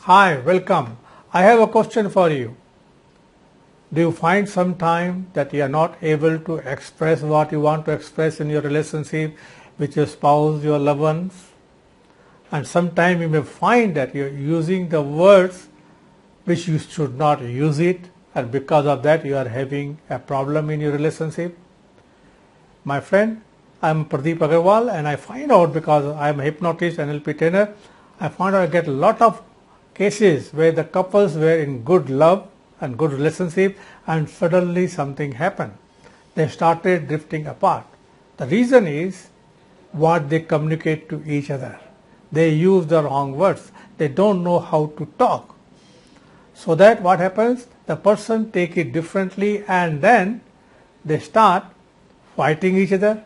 Hi, welcome. I have a question for you. Do you find some time that you are not able to express what you want to express in your relationship with your spouse, your loved ones? And sometimes you may find that you are using the words which you should not use it, and because of that you are having a problem in your relationship. My friend, I am Pradeep Aggarwal, and I find out, because I am a hypnotist and NLP trainer, I find out I get a lot of cases where the couples were in good love and good relationship, and suddenly something happened. They started drifting apart. The reason is what they communicate to each other. They use the wrong words. They don't know how to talk. So that what happens, the person take it differently, and then they start fighting each other,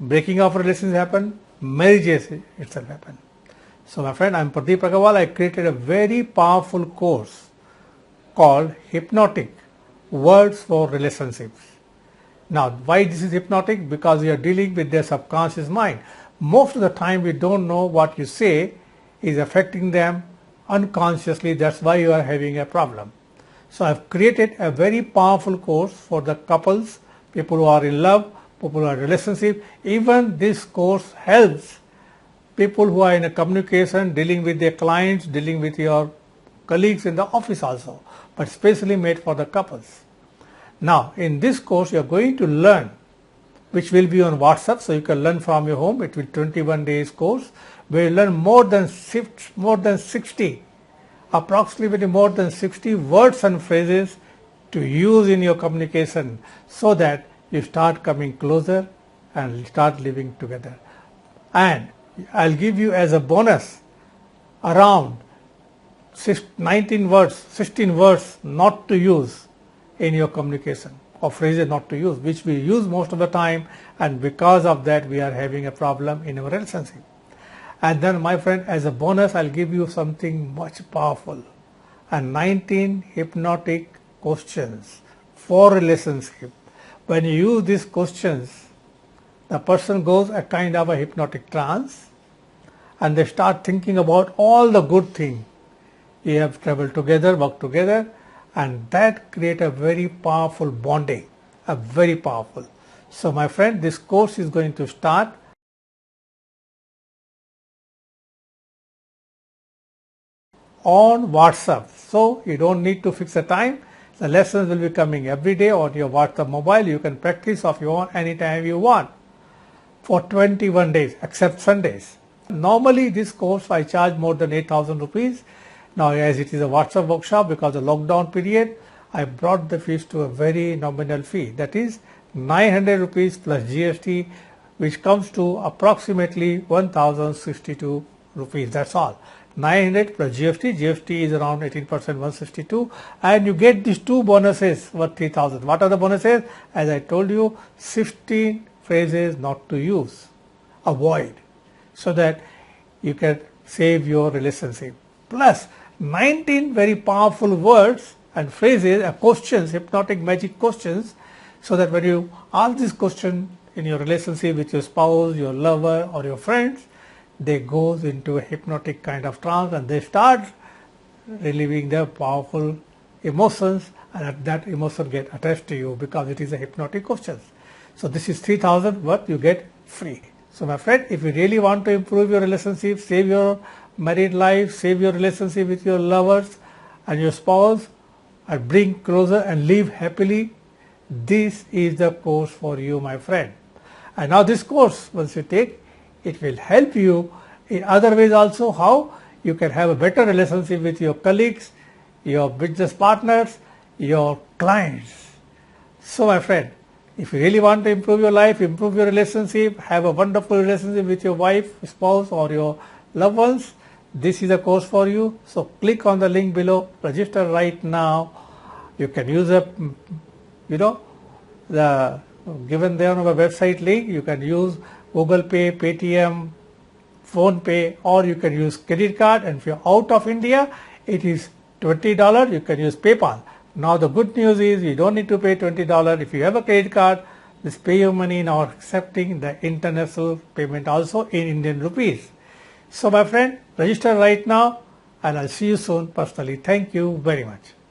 breaking of relations happen, marriages itself happen. So my friend, I am Pradeep Aggarwal. I created a very powerful course called Hypnotic, Words for Relationships. Now, why this is hypnotic? Because we are dealing with their subconscious mind. Most of the time we don't know what you say is affecting them unconsciously. That's why you are having a problem. So I've created a very powerful course for the couples, people who are in love, people who are in relationship. Even this course helps people who are in a communication, dealing with their clients, dealing with your colleagues in the office also, but specially made for the couples. Now, in this course, you are going to learn, which will be on WhatsApp, so you can learn from your home. It will be 21 days course, where you learn more than 60, approximately more than 60 words and phrases to use in your communication, so that you start coming closer and start living together. And I'll give you as a bonus around 16 words not to use in your communication, or phrases not to use, which we use most of the time, and because of that we are having a problem in our relationship. And then, my friend, as a bonus, I'll give you something much powerful, and 19 hypnotic questions for relationship. When you use these questions, the person goes a kind of a hypnotic trance, and they start thinking about all the good things. You have traveled together, worked together, and that create a very powerful bonding, a very powerful. So my friend, this course is going to start on WhatsApp. So you don't need to fix a time. The lessons will be coming every day on your WhatsApp mobile. You can practice of your own anytime you want for 21 days, except Sundays. Normally this course I charge more than 8,000 rupees. Now, as it is a WhatsApp workshop, because of the lockdown period, I brought the fees to a very nominal fee, that is 900 rupees plus GST, which comes to approximately 1,062 rupees. That's all. 900 plus GST. GST is around 18%, 162, and you get these two bonuses worth 3,000. What are the bonuses? As I told you, 16 phrases not to use, avoid, so that you can save your relationship. Plus 19 very powerful words and phrases, questions, hypnotic magic questions, so that when you ask this question in your relationship with your spouse, your lover, or your friends, they go into a hypnotic kind of trance, and they start relieving their powerful emotions, and that emotion get attached to you because it is a hypnotic question. So this is 3,000 worth you get free. So my friend, if you really want to improve your relationship, save your married life, save your relationship with your lovers and your spouse, and bring closer and live happily, this is the course for you, my friend. And now this course, once you take, it will help you in other ways also, how you can have a better relationship with your colleagues, your business partners, your clients. So my friend, if you really want to improve your life, improve your relationship, have a wonderful relationship with your wife, spouse, or your loved ones, this is a course for you. So click on the link below, register right now. You can use the given there on our website link. You can use Google Pay, Paytm, Phone Pay, or you can use credit card. And if you're out of India, it is $20. You can use PayPal. Now the good news is you don't need to pay $20. If you have a credit card, just pay your money now, accepting the international payment also in Indian rupees. So my friend, register right now and I'll see you soon personally. Thank you very much.